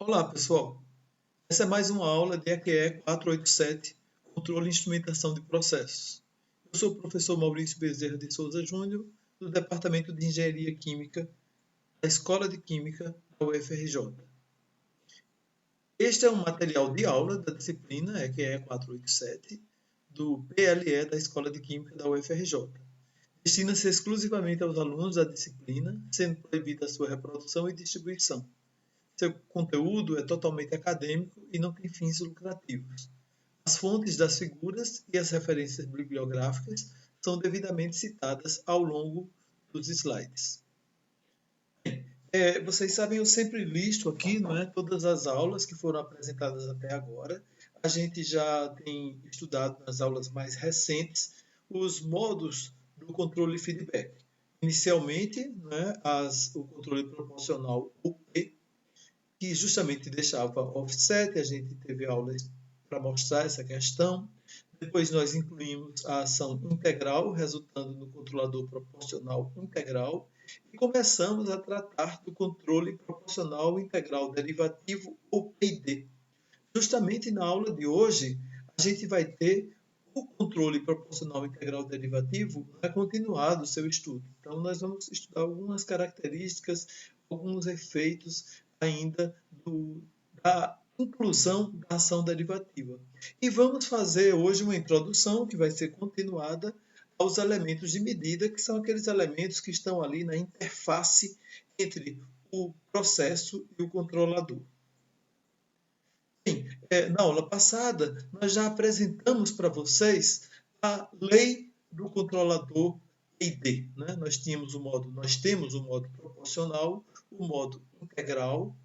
Olá, pessoal. Essa é mais uma aula de EQE 487, Controle e Instrumentação de Processos. Eu sou o professor Maurício Bezerra de Souza Júnior, do Departamento de Engenharia Química da Escola de Química da UFRJ. Este é um material de aula da disciplina EQE 487, do PLE da Escola de Química da UFRJ. Destina-se exclusivamente aos alunos da disciplina, sendo proibida a sua reprodução e distribuição. Seu conteúdo é totalmente acadêmico e não tem fins lucrativos. As fontes das figuras e as referências bibliográficas são devidamente citadas ao longo dos slides. Vocês sabem, eu sempre listo aqui, não é, todas as aulas que foram apresentadas até agora. A gente já tem estudado nas aulas mais recentes os modos do controle e feedback. Inicialmente, né, o controle proporcional, o P, que justamente deixava offset, a gente teve aulas para mostrar essa questão. Depois nós incluímos a ação integral, resultando no controlador proporcional integral, e começamos a tratar do controle proporcional integral derivativo, ou PID. Justamente na aula de hoje, a gente vai ter o controle proporcional integral derivativo continuado o seu estudo. Então, nós vamos estudar algumas características, alguns efeitos ainda da inclusão da ação derivativa. E vamos fazer hoje uma introdução que vai ser continuada aos elementos de medida, que são aqueles elementos que estão ali na interface entre o processo e o controlador. Bem, na aula passada, nós já apresentamos para vocês a lei do controlador PID. Né? Nós temos o modo proporcional, o modo integral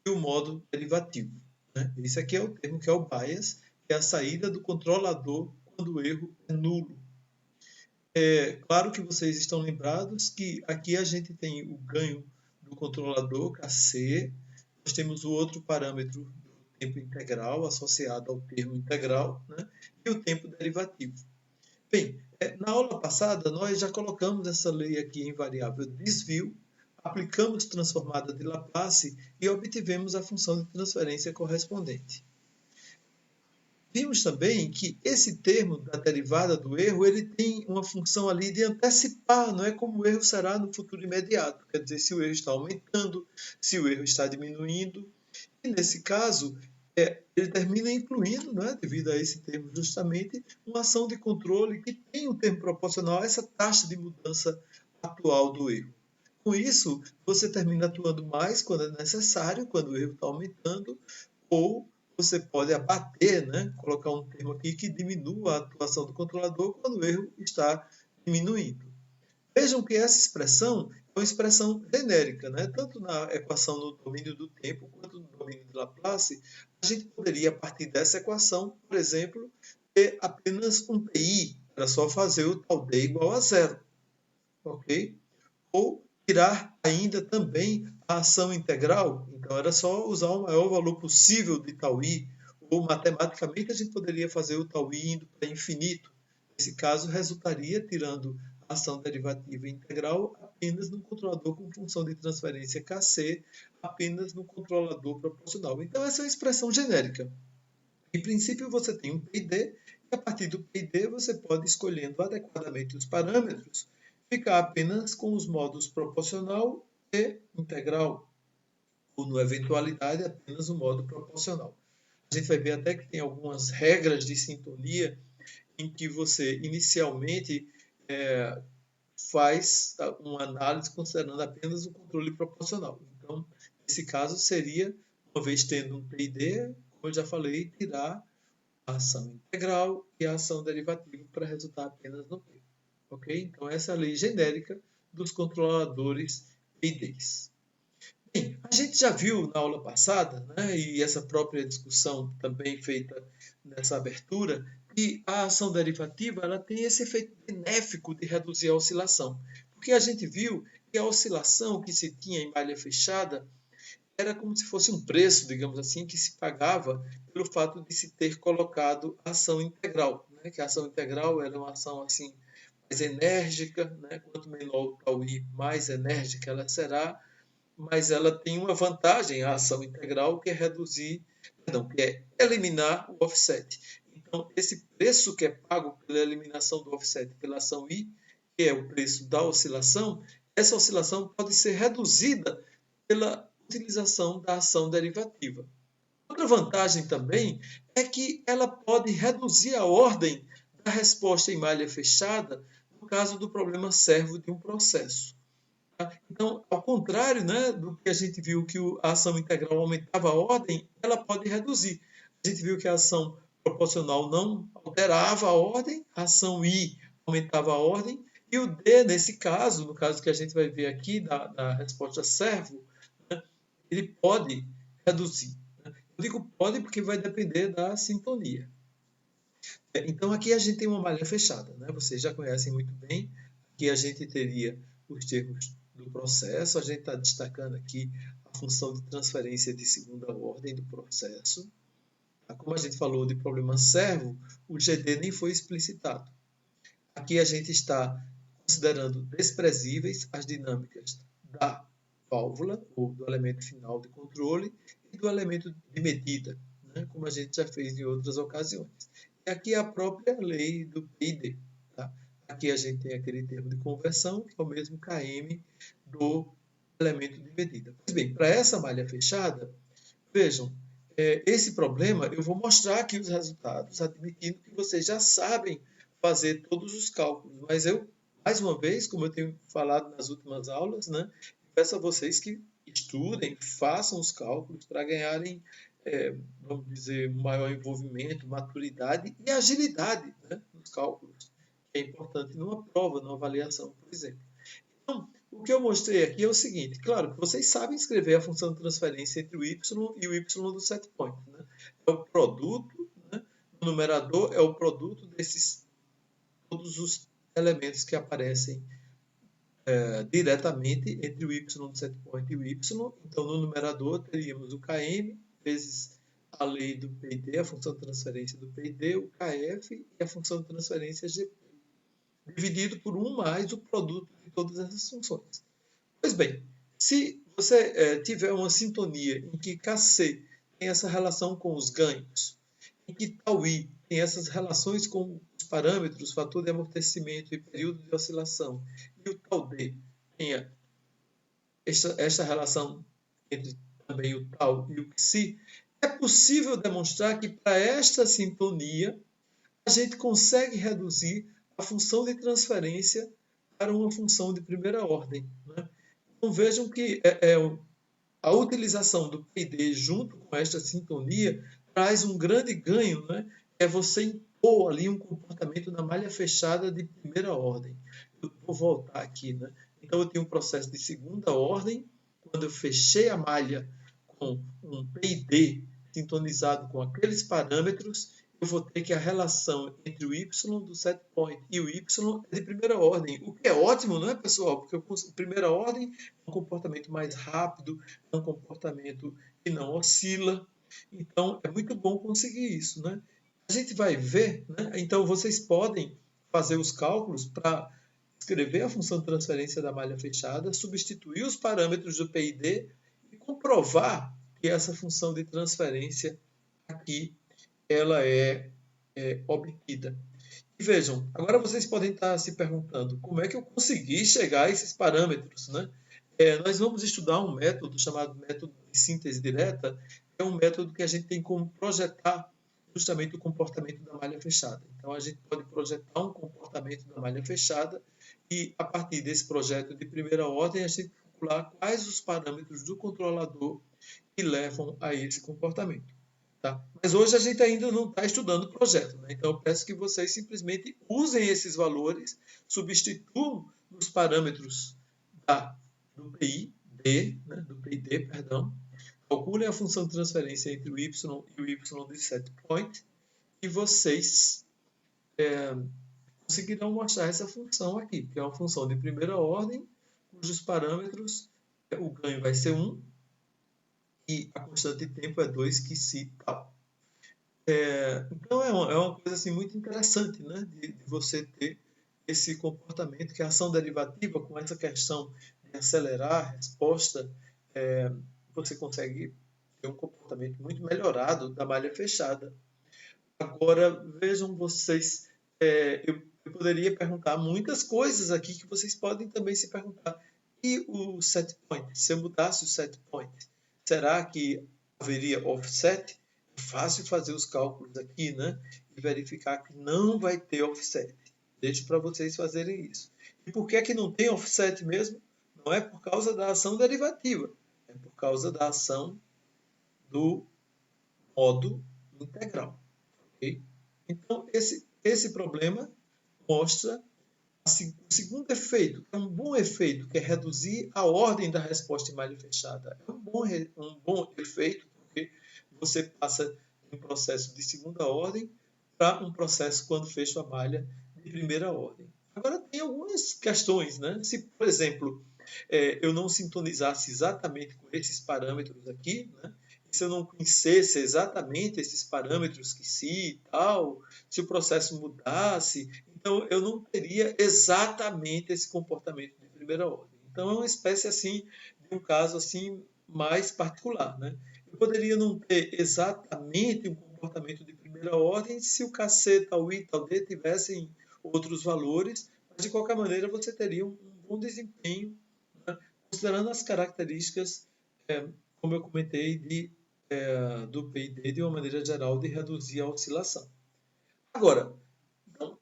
e o modo derivativo. Né? Esse aqui é o termo que é o bias, que é a saída do controlador quando o erro é nulo. É claro que vocês estão lembrados que aqui a gente tem o ganho do controlador, KC, nós temos o outro parâmetro do tempo integral associado ao termo integral, né? E o tempo derivativo. Bem, na aula passada nós já colocamos essa lei aqui em variável desvio, aplicamos transformada de Laplace e obtivemos a função de transferência correspondente. Vimos também que esse termo da derivada do erro, ele tem uma função ali de antecipar, não é como o erro será no futuro imediato. Quer dizer, se o erro está aumentando, se o erro está diminuindo. E nesse caso, ele termina incluindo, não é, devido a esse termo justamente, uma ação de controle que tem um termo proporcional a essa taxa de mudança atual do erro. Com isso, você termina atuando mais quando é necessário, quando o erro está aumentando, ou você pode abater, né, colocar um termo aqui que diminua a atuação do controlador quando o erro está diminuindo. Vejam que essa expressão é uma expressão genérica, né? Tanto na equação no domínio do tempo quanto no domínio de Laplace, a gente poderia, a partir dessa equação, por exemplo, ter apenas um PI, era só fazer o tal D igual a zero, ok? Ou tirar ainda também a ação integral, então era só usar o maior valor possível de tal i, ou matematicamente a gente poderia fazer o tal i indo para infinito. Nesse caso, resultaria tirando a ação derivativa integral apenas no controlador com função de transferência Kc, apenas no controlador proporcional. Então, essa é uma expressão genérica. Em princípio, você tem um PID, e a partir do PID você pode, escolhendo adequadamente os parâmetros, ficar apenas com os modos proporcional e integral, ou, na eventualidade, apenas o modo proporcional. A gente vai ver até que tem algumas regras de sintonia em que você, inicialmente, faz uma análise considerando apenas o controle proporcional. Então, nesse caso, seria, uma vez tendo um PID, como eu já falei, tirar a ação integral e a ação derivativa para resultar apenas no P. Ok? Então, essa é a lei genérica dos controladores PIDs. Bem, a gente já viu na aula passada, né, e essa própria discussão também feita nessa abertura, que a ação derivativa ela tem esse efeito benéfico de reduzir a oscilação. Porque a gente viu que a oscilação que se tinha em malha fechada era como se fosse um preço, digamos assim, que se pagava pelo fato de se ter colocado a ação integral, né? Que a ação integral era uma ação assim mais enérgica, né? Quanto menor o tau i, mais enérgica ela será, mas ela tem uma vantagem, a ação integral, que é que é eliminar o offset. Então, esse preço que é pago pela eliminação do offset pela ação I, que é o preço da oscilação, essa oscilação pode ser reduzida pela utilização da ação derivativa. Outra vantagem também é que ela pode reduzir a ordem da resposta em malha fechada no caso do problema servo de um processo. Então, ao contrário, né, do que a gente viu que a ação integral aumentava a ordem, ela pode reduzir. A gente viu que a ação proporcional não alterava a ordem, a ação I aumentava a ordem, e o D, nesse caso, no caso que a gente vai ver aqui da resposta servo, né, ele pode reduzir. Né? Eu digo pode porque vai depender da sintonia. Então, aqui a gente tem uma malha fechada. Né? Vocês já conhecem muito bem. Aqui a gente teria os termos do processo. A gente está destacando aqui a função de transferência de segunda ordem do processo. Como a gente falou de problema servo, o GD nem foi explicitado. Aqui a gente está considerando desprezíveis as dinâmicas da válvula, ou do elemento final de controle, e do elemento de medida, né? Como a gente já fez em outras ocasiões. E aqui a própria lei do PID. Tá? Aqui a gente tem aquele termo de conversão, que é o mesmo KM do elemento de medida. Pois bem, para essa malha fechada, vejam, esse problema eu vou mostrar aqui os resultados, admitindo que vocês já sabem fazer todos os cálculos, mas eu, mais uma vez, como eu tenho falado nas últimas aulas, né, peço a vocês que estudem, façam os cálculos para ganharem, vamos dizer, maior envolvimento, maturidade e agilidade, né, nos cálculos, que é importante numa prova, numa avaliação, por exemplo. Então, o que eu mostrei aqui é o seguinte, claro que vocês sabem escrever a função de transferência entre o y e o y do set point. Né? É o produto, né? O numerador é o produto desses todos os elementos que aparecem diretamente entre o y do set point e o y. Então, no numerador teríamos o km vezes a lei do PID, a função de transferência do PID, o kf e a função de transferência gp, dividido por 1 mais o produto de todas essas funções. Pois bem, se você tiver uma sintonia em que Kc tem essa relação com os ganhos, em que tau I tem essas relações com os parâmetros, fator de amortecimento e período de oscilação, e o tau D tenha esta relação entre também o tau e o Xi, é possível demonstrar que para esta sintonia a gente consegue reduzir a função de transferência para uma função de primeira ordem. Né? Então vejam que a utilização do PID junto com esta sintonia traz um grande ganho, né? É você impor ali um comportamento na malha fechada de primeira ordem. Eu vou voltar aqui, né? Então eu tenho um processo de segunda ordem, quando eu fechei a malha com um PID sintonizado com aqueles parâmetros, eu vou ter que a relação entre o y do set point e o y é de primeira ordem, o que é ótimo, não é, pessoal? Porque a primeira ordem é um comportamento mais rápido, é um comportamento que não oscila, então é muito bom conseguir isso, né? A gente vai ver, né? Então vocês podem fazer os cálculos para escrever a função de transferência da malha fechada, substituir os parâmetros do PID e comprovar que essa função de transferência aqui ela é obtida. E vejam, agora vocês podem estar se perguntando como é que eu consegui chegar a esses parâmetros, né? Nós vamos estudar um método chamado método de síntese direta, que é um método que a gente tem como projetar justamente o comportamento da malha fechada. Então, a gente pode projetar um comportamento da malha fechada e, a partir desse projeto de primeira ordem, a gente calcular quais os parâmetros do controlador que levam a esse comportamento. Tá? Mas hoje a gente ainda não está estudando o projeto, né? Então eu peço que vocês simplesmente usem esses valores, substituam os parâmetros do PID, né? Do PID, perdão, calculem a função de transferência entre o y e o y de set point e vocês conseguirão mostrar essa função aqui, que é uma função de primeira ordem, cujos parâmetros, o ganho vai ser 1, e a constante de tempo é 2, que se tal. Então é uma coisa assim, muito interessante, né? de você ter esse comportamento, que é a ação derivativa, com essa questão de acelerar a resposta você consegue ter um comportamento muito melhorado da malha fechada. Agora, vejam vocês, eu poderia perguntar muitas coisas aqui que vocês podem também se perguntar. E o set point? Se eu mudasse o set point, será que haveria offset? É fácil fazer os cálculos aqui, né? E verificar que não vai ter offset. Deixo para vocês fazerem isso. E por que é que não tem offset mesmo? Não é por causa da ação derivativa, é por causa da ação do modo integral. Okay? Então, esse problema mostra o segundo efeito, que é um bom efeito, que é reduzir a ordem da resposta em malha fechada. É um bom efeito, porque você passa de um processo de segunda ordem para um processo quando fecha a malha de primeira ordem. Agora, tem algumas questões, né? Se, por exemplo, eu não sintonizasse exatamente com esses parâmetros aqui, né? Se eu não conhecesse exatamente esses parâmetros que e tal, se o processo mudasse, então eu não teria exatamente esse comportamento de primeira ordem. Então é uma espécie assim de um caso assim mais particular, né? Eu poderia não ter exatamente um comportamento de primeira ordem se o KC, tal I, tal D tivessem outros valores, mas de qualquer maneira você teria um bom desempenho, né? Considerando as características, como eu comentei, do PID de uma maneira geral de reduzir a oscilação. Agora,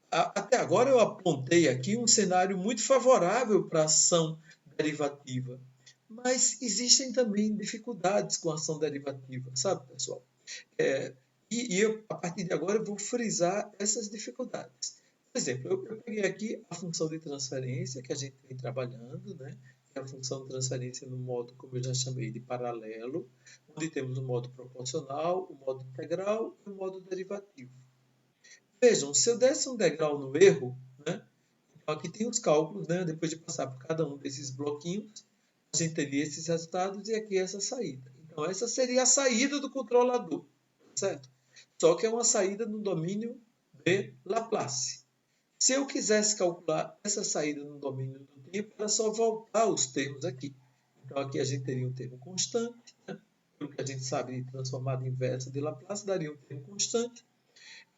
até agora eu apontei aqui um cenário muito favorável para a ação derivativa, mas existem também dificuldades com a ação derivativa, sabe, pessoal? E eu, a partir de agora, eu vou frisar essas dificuldades. Por exemplo, eu peguei aqui a função de transferência que a gente vem trabalhando, né? Que é a função de transferência no modo, como eu já chamei, de paralelo, onde temos o modo proporcional, o modo integral e o modo derivativo. Vejam, se eu desse um degrau no erro, né? Então aqui tem os cálculos, né? Depois de passar por cada um desses bloquinhos, a gente teria esses resultados e aqui essa saída. Então essa seria a saída do controlador, certo? Só que é uma saída no domínio de Laplace. Se eu quisesse calcular essa saída no domínio do tempo, era só voltar os termos aqui. Então aqui a gente teria um termo constante, né? Pelo que a gente sabe de transformada inversa de Laplace, daria um termo constante.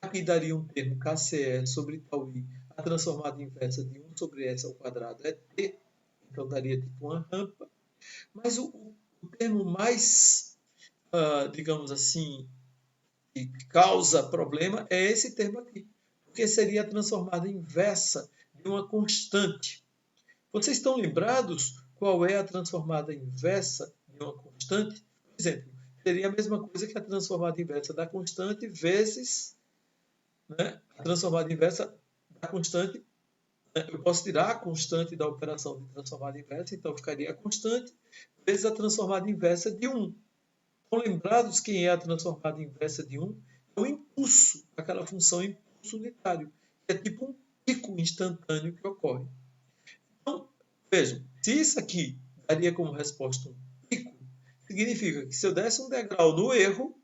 Aqui daria um termo KCE sobre tau I. A transformada inversa de 1 sobre S ao quadrado é T. Então daria tipo uma rampa. Mas o termo mais, digamos assim, que causa problema é esse termo aqui. Porque seria a transformada inversa de uma constante. Vocês estão lembrados qual é a transformada inversa de uma constante? Por exemplo, seria a mesma coisa que a transformada inversa da constante vezes, né, a transformada inversa da constante. Eu posso tirar a constante da operação de transformada inversa, então ficaria a constante vezes a transformada inversa de 1. Estão lembrados quem é a transformada inversa de 1? É o impulso, aquela função impulso unitário, que é tipo um pico instantâneo que ocorre. Então, vejam, se isso aqui daria como resposta um pico, significa que se eu desse um degrau no erro,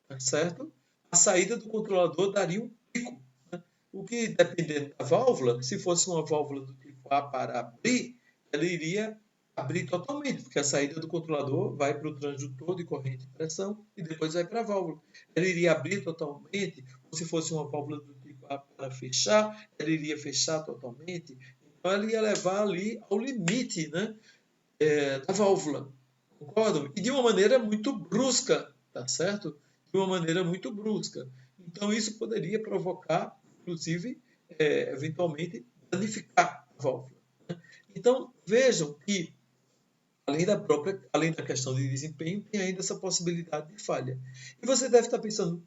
tá certo? A saída do controlador daria um pico. Né? O que, dependendo da válvula, se fosse uma válvula do tipo A para abrir, ela iria abrir totalmente, porque a saída do controlador vai para o transdutor de corrente e pressão e depois vai para a válvula. Ela iria abrir totalmente, ou se fosse uma válvula do tipo A para fechar, ela iria fechar totalmente. Então, ela ia levar ali ao limite, né, da válvula. Concordam? E de uma maneira muito brusca, tá certo? De uma maneira muito brusca. Então, isso poderia provocar, inclusive, eventualmente, danificar a válvula. Né? Então, vejam que, além da questão de desempenho, tem ainda essa possibilidade de falha. E você deve estar pensando,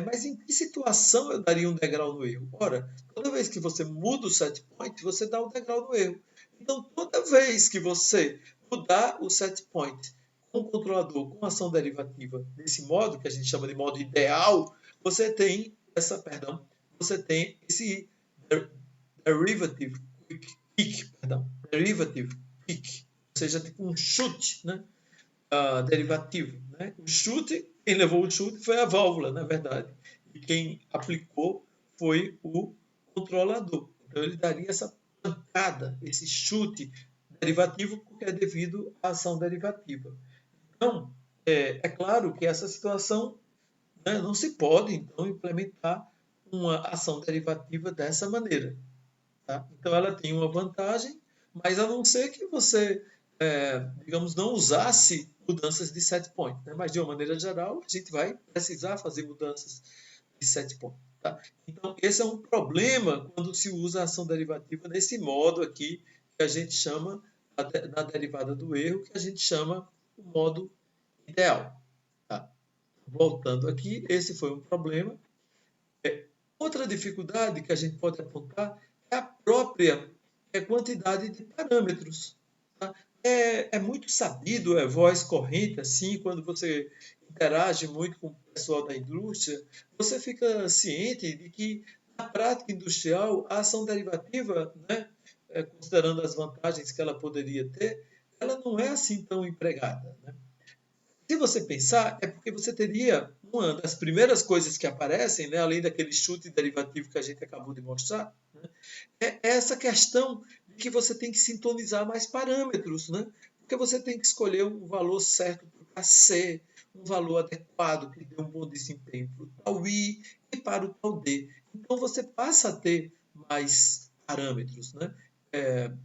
mas em que situação eu daria um degrau no erro? Ora, toda vez que você muda o set point, você dá um degrau no erro. Então, toda vez que você mudar o set point com o controlador com ação derivativa desse modo, que a gente chama de modo ideal, você tem esse derivative peak, ou seja, tipo um chute, né? Derivativo. Né? O chute, quem levou o chute foi a válvula, na verdade. E quem aplicou foi o controlador. Então ele daria essa pancada, esse chute derivativo porque é devido à ação derivativa. Então, é claro que essa situação, né, não se pode, então, implementar uma ação derivativa dessa maneira. Tá? Então, ela tem uma vantagem, mas a não ser que você, digamos, não usasse mudanças de set point. Né? Mas, de uma maneira geral, a gente vai precisar fazer mudanças de set point. Tá? Então, esse é um problema quando se usa a ação derivativa nesse modo aqui, que a gente chama, na derivada do erro, que a gente chama o modo ideal. Tá? Voltando aqui, esse foi um problema. Outra dificuldade que a gente pode apontar é a própria quantidade de parâmetros. Tá? É muito sabido, é voz corrente, assim, quando você interage muito com o pessoal da indústria, você fica ciente de que, na prática industrial, a ação derivativa, né, considerando as vantagens que ela poderia ter, ela não é assim tão empregada. Né? Se você pensar, é porque você teria uma das primeiras coisas que aparecem, né, além daquele chute derivativo que a gente acabou de mostrar, né, é essa questão de que você tem que sintonizar mais parâmetros, né? Porque você tem que escolher um valor certo para C, um valor adequado que dê um bom desempenho para o tal I e para o tal D. Então você passa a ter mais parâmetros, né,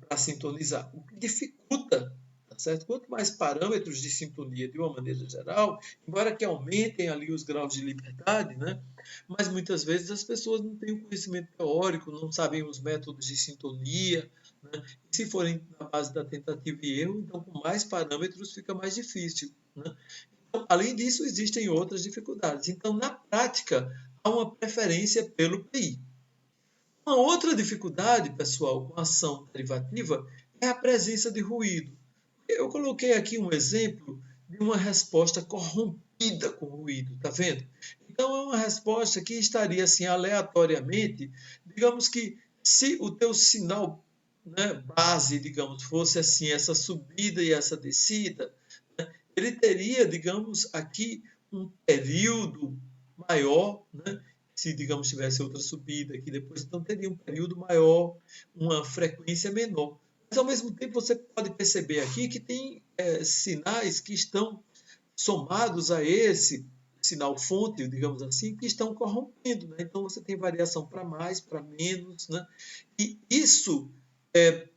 para sintonizar, o que dificulta. Tá certo? Quanto mais parâmetros de sintonia, de uma maneira geral, embora que aumentem ali os graus de liberdade, né? Mas muitas vezes as pessoas não têm o conhecimento teórico, não sabem os métodos de sintonia, né? E se forem na base da tentativa e erro, então com mais parâmetros fica mais difícil. Né? Então, além disso, existem outras dificuldades. Então, na prática, há uma preferência pelo PI. Uma outra dificuldade, pessoal, com a ação derivativa é a presença de ruído. Eu coloquei aqui um exemplo de uma resposta corrompida com ruído, tá vendo? Então é uma resposta que estaria assim aleatoriamente, digamos que se o teu sinal, né, base, digamos, fosse assim essa subida e essa descida, né, ele teria, digamos, aqui um período maior, né? Se, digamos, tivesse outra subida aqui depois, então teria um período maior, uma frequência menor. Mas, ao mesmo tempo, você pode perceber aqui que tem sinais que estão somados a esse sinal fonte, digamos assim, que estão corrompendo. Né? Então, você tem variação para mais, para menos. Né? E isso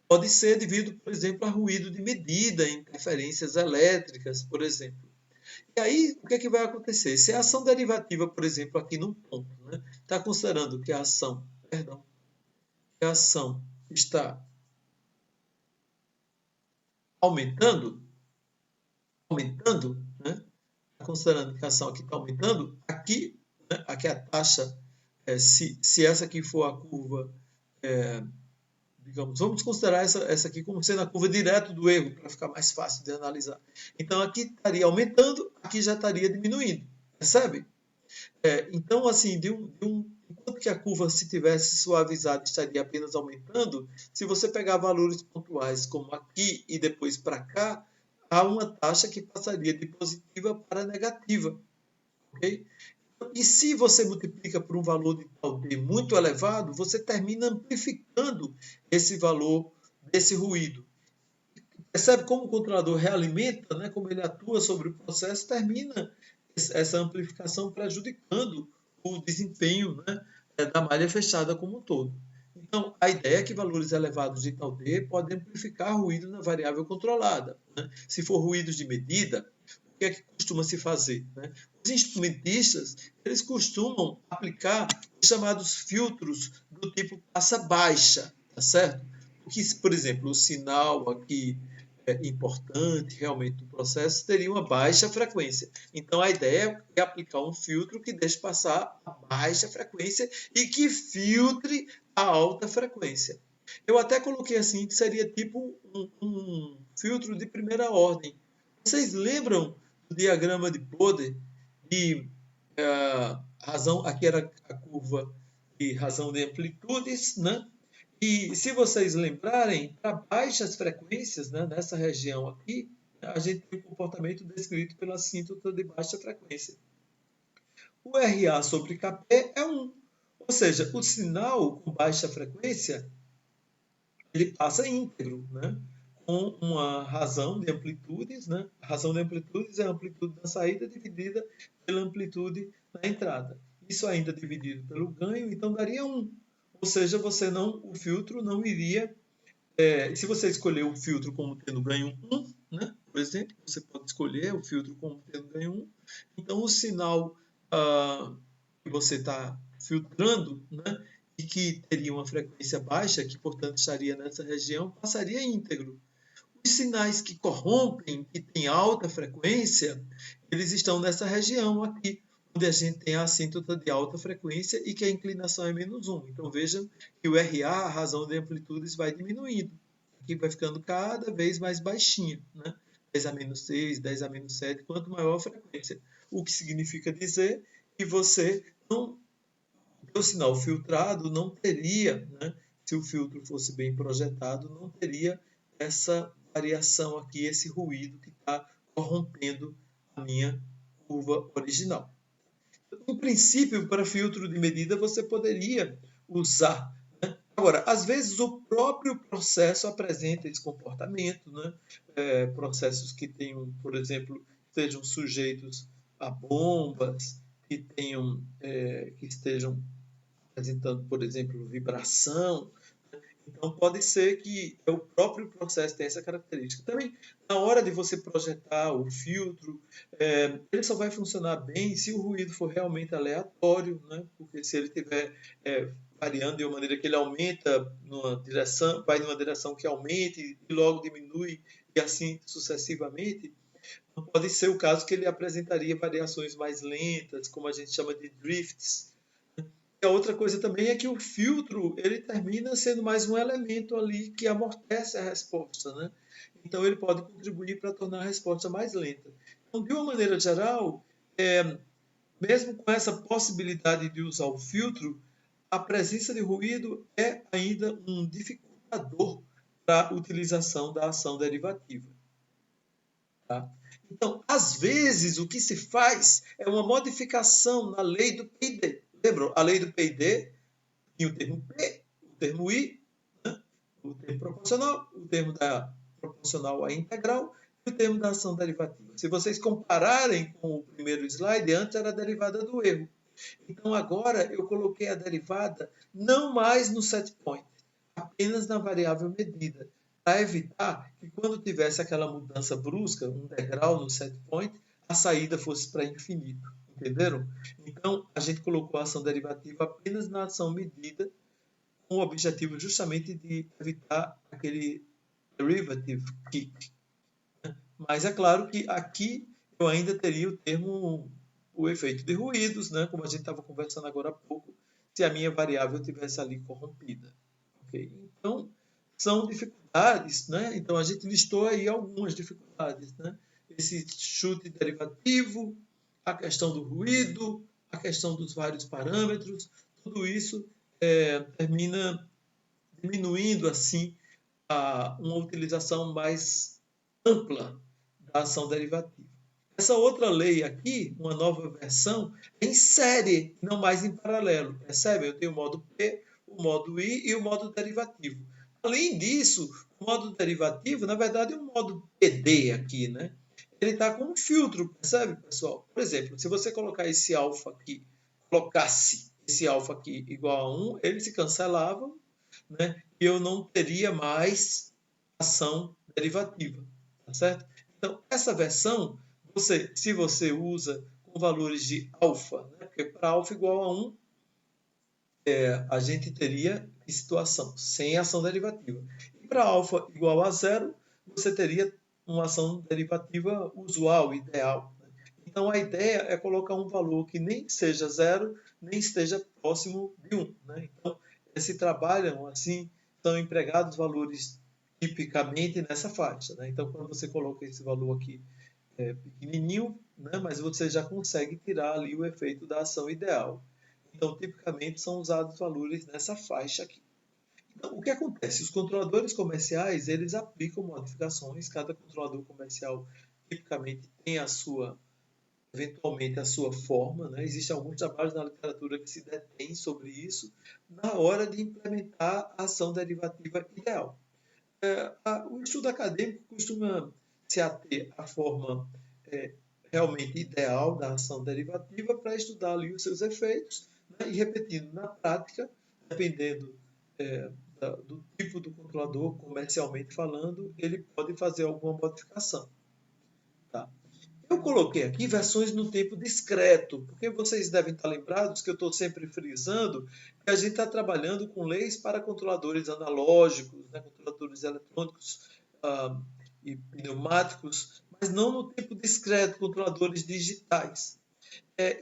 pode ser devido, por exemplo, a ruído de medida, interferências elétricas, por exemplo. E aí, o que é que vai acontecer? Se a ação derivativa, por exemplo, aqui num ponto, né, está considerando que a ação está aumentando, né? Considerando que a ação aqui está aumentando, aqui, né, aqui a taxa, se essa aqui for a curva, digamos, vamos considerar essa aqui como sendo a curva direto do erro, para ficar mais fácil de analisar. Então, aqui estaria aumentando, aqui já estaria diminuindo, percebe? Então, assim, enquanto que a curva, se tivesse suavizado, estaria apenas aumentando, se você pegar valores pontuais como aqui e depois para cá, há uma taxa que passaria de positiva para negativa. Okay? E se você multiplica por um valor de tal D muito elevado, você termina amplificando esse valor desse ruído. Percebe como o controlador realimenta, né, como ele atua sobre o processo, termina essa amplificação prejudicando o desempenho, né, da malha fechada como um todo. Então, a ideia é que valores elevados de tal D podem amplificar ruído na variável controlada. Né? Se for ruídos de medida, o que é que costuma se fazer? Né? Os instrumentistas, eles costumam aplicar os chamados filtros do tipo passa baixa, tá certo? Porque, por exemplo, o sinal aqui importante realmente do processo teria uma baixa frequência. Então, a ideia é aplicar um filtro que deixe passar a baixa frequência e que filtre a alta frequência. Eu até coloquei assim, que seria tipo um filtro de primeira ordem. Vocês lembram do diagrama de Bode de razão, aqui era a curva de razão de amplitudes, né? E se vocês lembrarem, para baixas frequências, né, nessa região aqui, a gente tem o comportamento descrito pela assíntota de baixa frequência. O RA sobre KP é 1. Ou seja, o sinal com baixa frequência, ele passa íntegro. Né? com uma razão de amplitudes, né? A razão de amplitudes é a amplitude da saída dividida pela amplitude da entrada. Isso ainda dividido pelo ganho, então daria 1. Ou seja, o filtro não iria... se você escolher o filtro como tendo ganho 1, né? Por exemplo, você pode escolher o filtro como tendo ganho 1. Então, o sinal que você está filtrando, né? E que teria uma frequência baixa, que portanto estaria nessa região, passaria íntegro. Os sinais que corrompem, que têm alta frequência, eles estão nessa região aqui, onde a gente tem a assíntota de alta frequência e que a inclinação é -1. Então vejam que o RA, a razão de amplitudes, vai diminuindo. Aqui vai ficando cada vez mais baixinha, né? 10 a -6, 10 a -7, quanto maior a frequência. O que significa dizer que você não... O sinal filtrado não teria, né? Se o filtro fosse bem projetado, não teria essa variação aqui, esse ruído que está corrompendo a minha curva original. Em princípio, para filtro de medida, você poderia usar. Né? Agora, às vezes o próprio processo apresenta esse comportamento, né? Processos que tenham, por exemplo, estejam sujeitos a bombas, que estejam apresentando, por exemplo, vibração. Então, pode ser que o próprio processo tenha essa característica. Também, na hora de você projetar o filtro, ele só vai funcionar bem se o ruído for realmente aleatório, né? Porque se ele estiver variando de uma maneira que ele aumenta numa direção, vai numa direção que aumente e logo diminui, e assim sucessivamente, pode ser o caso que ele apresentaria variações mais lentas, como a gente chama de drifts. E a outra coisa também é que o filtro ele termina sendo mais um elemento ali que amortece a resposta, né? Então ele pode contribuir para tornar a resposta mais lenta. Então, de uma maneira geral, mesmo com essa possibilidade de usar o filtro, a presença de ruído é ainda um dificultador para a utilização da ação derivativa. Tá? Então, às vezes, o que se faz é uma modificação na lei do PID. Lembram? A lei do PID tinha o termo P, o termo I, né? O termo proporcional, o termo da proporcional à integral e o termo da ação derivativa. Se vocês compararem com o primeiro slide, antes era a derivada do erro. Então, agora eu coloquei a derivada não mais no set point, apenas na variável medida, para evitar que quando tivesse aquela mudança brusca, um degrau no set point, a saída fosse para infinito. Entenderam? Então, a gente colocou a ação derivativa apenas na ação medida, com o objetivo justamente de evitar aquele derivative kick. Mas é claro que aqui eu ainda teria o efeito de ruídos, né? Como a gente estava conversando agora há pouco, se a minha variável tivesse ali corrompida. Okay? Então, são dificuldades, né? Então, a gente listou aí algumas dificuldades, né? Esse chute derivativo, a questão do ruído, a questão dos vários parâmetros, tudo isso termina diminuindo, assim, uma utilização mais ampla da ação derivativa. Essa outra lei aqui, uma nova versão, é em série, não mais em paralelo. Percebe? Eu tenho o modo P, o modo I e o modo derivativo. Além disso, o modo derivativo, na verdade, é um modo PD aqui, né? Ele está com um filtro, percebe, pessoal? Por exemplo, se você colocar esse alfa aqui, colocasse esse alfa aqui igual a 1, eles se cancelavam, né? E eu não teria mais ação derivativa, tá certo? Então, essa versão, se você usa com valores de alfa, né? Porque para alfa igual a 1, a gente teria situação sem ação derivativa. E para alfa igual a 0, você teria uma ação derivativa usual, ideal. Né? Então, a ideia é colocar um valor que nem seja 0, nem esteja próximo de 1. Né? Então, se trabalham assim, são empregados valores tipicamente nessa faixa. Né? Então, quando você coloca esse valor aqui pequenininho, né? Mas você já consegue tirar ali o efeito da ação ideal. Então, tipicamente, são usados valores nessa faixa aqui. Então, o que acontece? Os controladores comerciais, eles aplicam modificações. Cada controlador comercial, tipicamente, tem eventualmente, a sua forma. Né? Existem alguns trabalhos na literatura que se detêm sobre isso na hora de implementar a ação derivativa ideal. O estudo acadêmico costuma se ater à forma é, realmente ideal da ação derivativa para estudar ali os seus efeitos, né, e repetindo na prática, dependendo do tipo do controlador, comercialmente falando, ele pode fazer alguma modificação. Tá? Eu coloquei aqui versões no tempo discreto, porque vocês devem estar lembrados que eu estou sempre frisando que a gente está trabalhando com leis para controladores analógicos, né, controladores eletrônicos ah, e pneumáticos, mas não no tempo discreto, controladores digitais.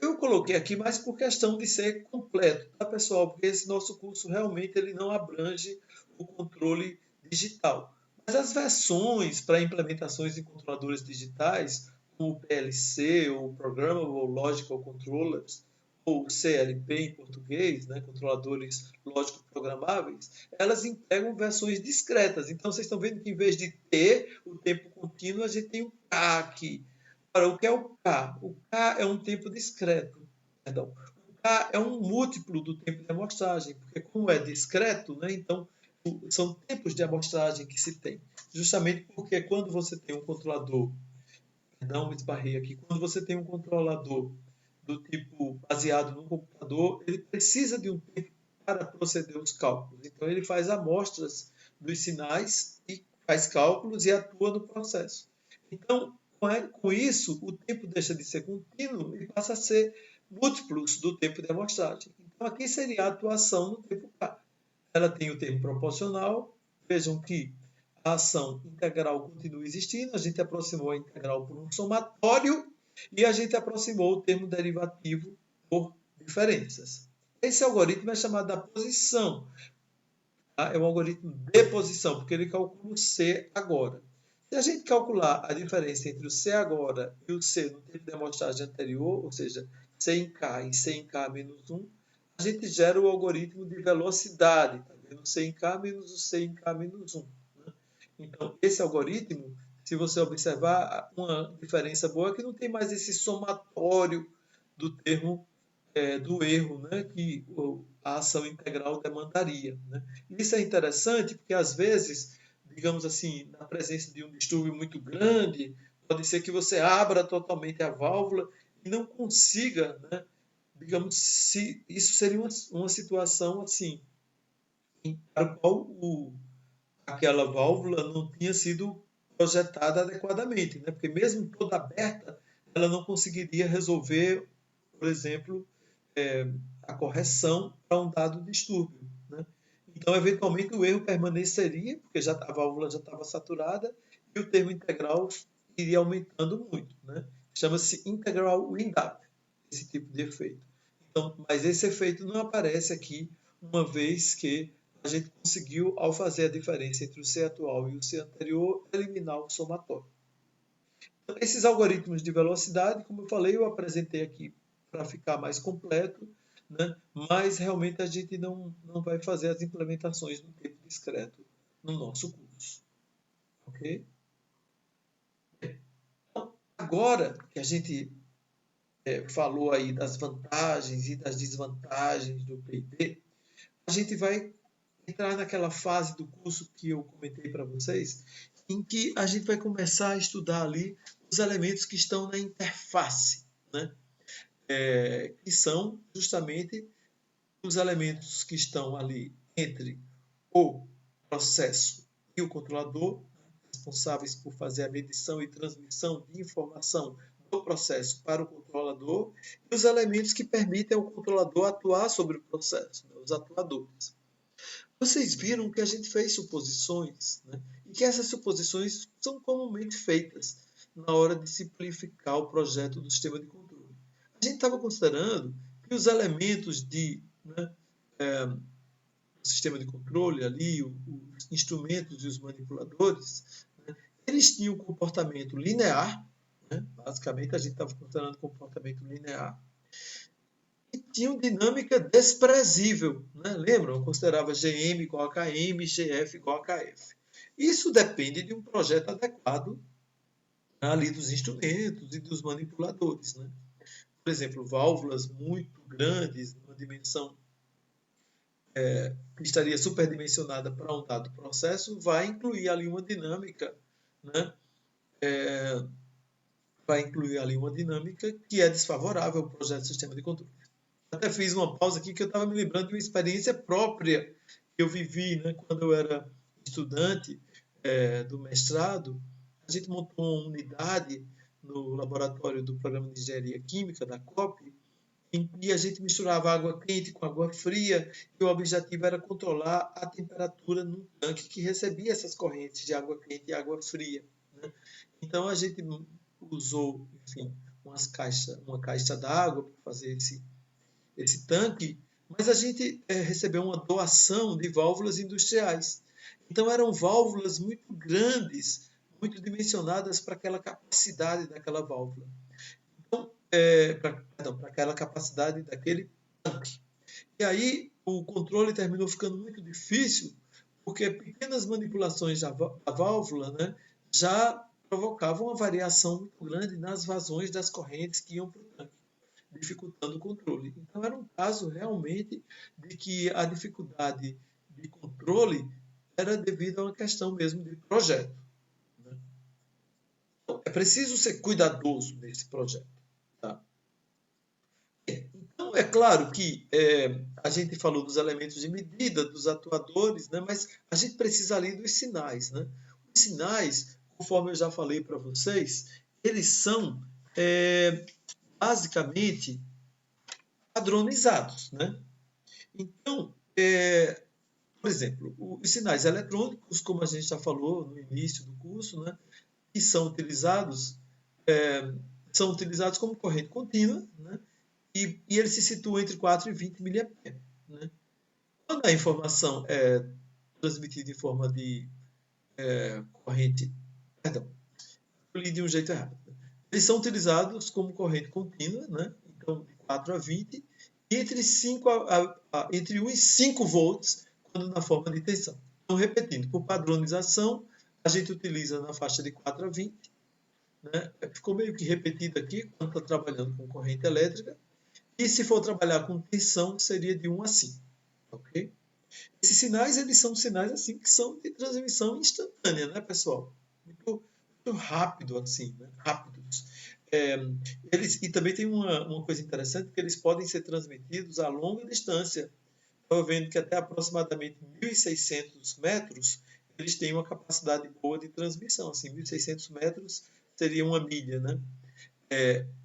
Eu coloquei aqui mais por questão de ser completo, tá, pessoal? Porque esse nosso curso realmente ele não abrange o controle digital. Mas as versões para implementações de controladores digitais, como o PLC, ou Programmable Logical Controllers, ou CLP em português, né, controladores lógicos programáveis, elas empregam versões discretas. Então, vocês estão vendo que em vez de ter o tempo contínuo, a gente tem o K aqui. Agora, o que é o K? O K é um tempo discreto. Perdão. O K é um múltiplo do tempo de amostragem, porque como é discreto, né, então são tempos de amostragem que se tem. Justamente porque quando você tem um controlador, perdão, me esbarrei aqui, quando você tem um controlador do tipo baseado no computador, ele precisa de um tempo para proceder os cálculos. Então ele faz amostras dos sinais e faz cálculos e atua no processo. Então, com isso, o tempo deixa de ser contínuo e passa a ser múltiplos do tempo de amostragem. Então, aqui seria a atuação no tempo K. Ela tem o tempo proporcional. Vejam que a ação integral continua existindo. A gente aproximou a integral por um somatório e a gente aproximou o termo derivativo por diferenças. Esse algoritmo é chamado da posição. Tá? É um algoritmo de posição, porque ele calcula o C agora. Se a gente calcular a diferença entre o C agora e o C no tempo de amostragem anterior, ou seja, C em K e C em K menos 1, a gente gera o algoritmo de velocidade, tá vendo? C em K menos o C em K menos 1. Né? Então, esse algoritmo, se você observar, uma diferença boa é que não tem mais esse somatório do termo do erro, né, que a ação integral demandaria. Né? Isso é interessante porque, às vezes, digamos assim, na presença de um distúrbio muito grande, pode ser que você abra totalmente a válvula e não consiga, né, digamos, se isso seria uma situação assim, para a qual aquela válvula não tinha sido projetada adequadamente, né? Porque mesmo toda aberta, ela não conseguiria resolver, por exemplo, a correção para um dado distúrbio. Né? Então, eventualmente, o erro permaneceria, porque a válvula já estava saturada, e o termo integral iria aumentando muito. Né? Chama-se integral wind-up, esse tipo de efeito. Então, mas esse efeito não aparece aqui, uma vez que a gente conseguiu, ao fazer a diferença entre o C atual e o C anterior, eliminar o somatório. Então, esses algoritmos de velocidade, como eu falei, eu apresentei aqui para ficar mais completo, né? Mas realmente a gente não vai fazer as implementações no tempo discreto no nosso curso. Ok? Então, agora que a gente falou aí das vantagens e das desvantagens do P&D, a gente vai entrar naquela fase do curso que eu comentei para vocês, em que a gente vai começar a estudar ali os elementos que estão na interface, né? Que são justamente os elementos que estão ali entre o processo e o controlador, responsáveis por fazer a medição e transmissão de informação do processo para o controlador, e os elementos que permitem ao controlador atuar sobre o processo, né, os atuadores. Vocês viram que a gente fez suposições, né, e que essas suposições são comumente feitas na hora de simplificar o projeto do sistema de controle. A gente estava considerando que os elementos né, do sistema de controle ali, os instrumentos e os manipuladores, né, eles tinham um comportamento linear, né, basicamente a gente estava considerando comportamento linear, e tinham dinâmica desprezível. Né? Lembram? Eu considerava GM igual a KM, GF igual a KF. Isso depende de um projeto adequado ali dos instrumentos e dos manipuladores. Né? Por exemplo, válvulas muito grandes, numa dimensão que estaria superdimensionada para um dado processo, vai incluir ali uma dinâmica, né? Vai incluir ali uma dinâmica que é desfavorável ao projeto de sistema de controle. Até fiz uma pausa aqui que eu estava me lembrando de uma experiência própria que eu vivi, né, quando eu era estudante do mestrado. A gente montou uma unidade no laboratório do Programa de Engenharia Química, da COP, em que a gente misturava água quente com água fria, e o objetivo era controlar a temperatura no tanque que recebia essas correntes de água quente e água fria, né? Então a gente usou, enfim, uma caixa d'água para fazer esse tanque, mas a gente recebeu uma doação de válvulas industriais. Então eram válvulas muito grandes, muito dimensionadas para aquela capacidade daquela válvula. Então, para aquela capacidade daquele tanque. E aí o controle terminou ficando muito difícil, porque pequenas manipulações da válvula, né, já provocavam uma variação muito grande nas vazões das correntes que iam para o tanque, dificultando o controle. Então era um caso realmente de que a dificuldade de controle era devido a uma questão mesmo de projeto, né? Então, é preciso ser cuidadoso nesse projeto. Tá? Então, é claro que a gente falou dos elementos de medida, dos atuadores, né, mas a gente precisa ali dos sinais. Né? Os sinais, conforme eu já falei para vocês, eles são basicamente padronizados. Né? Então, por exemplo, os sinais eletrônicos, como a gente já falou no início do curso, né, que são utilizados como corrente contínua, né, e ele se situa entre 4 e 20 mA. Né? Quando a informação é transmitida em forma de corrente, perdão, eu li de um jeito errado. Eles são utilizados como corrente contínua, né? Então de 4 a 20, e entre 1 e 5 volts quando na forma de tensão. Então, repetindo, por padronização, a gente utiliza na faixa de 4 a 20. Né? Ficou meio que repetido aqui quando está trabalhando com corrente elétrica. E se for trabalhar com tensão, seria de 1 a 5. Okay? Esses sinais, eles são sinais assim que são de transmissão instantânea, né, pessoal? Muito, muito rápido, assim, né? Rápidos. E também tem uma coisa interessante, que eles podem ser transmitidos a longa distância. Estou vendo que até aproximadamente 1.600 metros, eles têm uma capacidade boa de transmissão. Assim, 1.600 metros seria uma milha, né?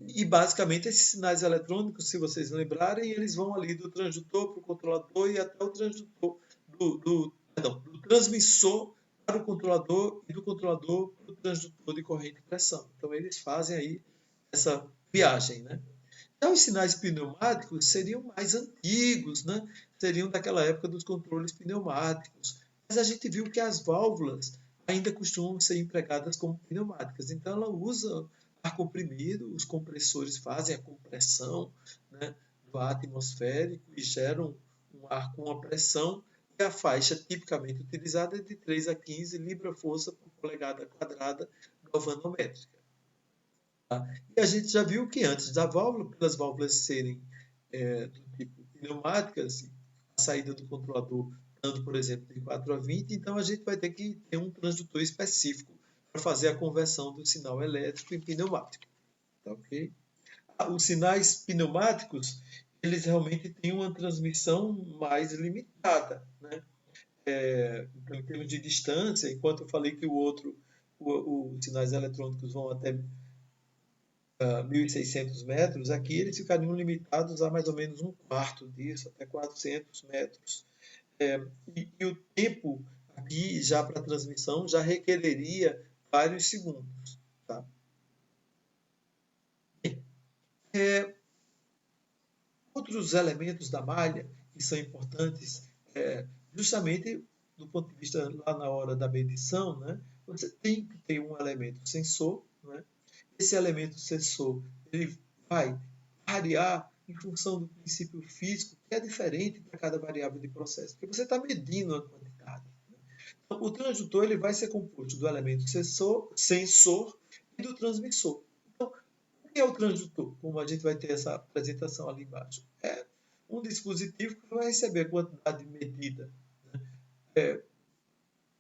E basicamente esses sinais eletrônicos, se vocês lembrarem, eles vão ali do transdutor para o controlador e até o transdutor do transmissor para o controlador e do controlador para o transdutor de corrente e pressão. Então eles fazem aí essa viagem, né? Já os sinais pneumáticos seriam mais antigos, né? Seriam daquela época dos controles pneumáticos. Mas a gente viu que as válvulas ainda costumam ser empregadas como pneumáticas. Então ela usa ar comprimido, os compressores fazem a compressão, né, do ar atmosférico e geram um ar com uma pressão, e a faixa tipicamente utilizada é de 3 a 15 libra-força por polegada quadrada galvanométrica. Tá? E a gente já viu que antes da válvula, pelas válvulas serem do tipo pneumáticas, a saída do controlador dando, por exemplo, de 4 a 20, então a gente vai ter que ter um transdutor específico para fazer a conversão do sinal elétrico em pneumático. Tá, okay? Os sinais pneumáticos, eles realmente têm uma transmissão mais limitada, né? Então, em termos de distância, enquanto eu falei que os sinais eletrônicos vão até 1.600 metros, aqui eles ficariam limitados a mais ou menos um quarto disso, até 400 metros. E o tempo aqui, já para a transmissão, já requereria vários segundos. Tá? Outros elementos da malha que são importantes, justamente do ponto de vista lá na hora da medição, né, você tem que ter um elemento sensor. Né? Esse elemento sensor ele vai variar em função do princípio físico, que é diferente para cada variável de processo, porque você está medindo a quantidade. Né? Então, o transdutor ele vai ser composto do elemento sensor e do transmissor. Então, o que é o transdutor? Como a gente vai ter essa apresentação ali embaixo. um dispositivo que vai receber a quantidade medida, né?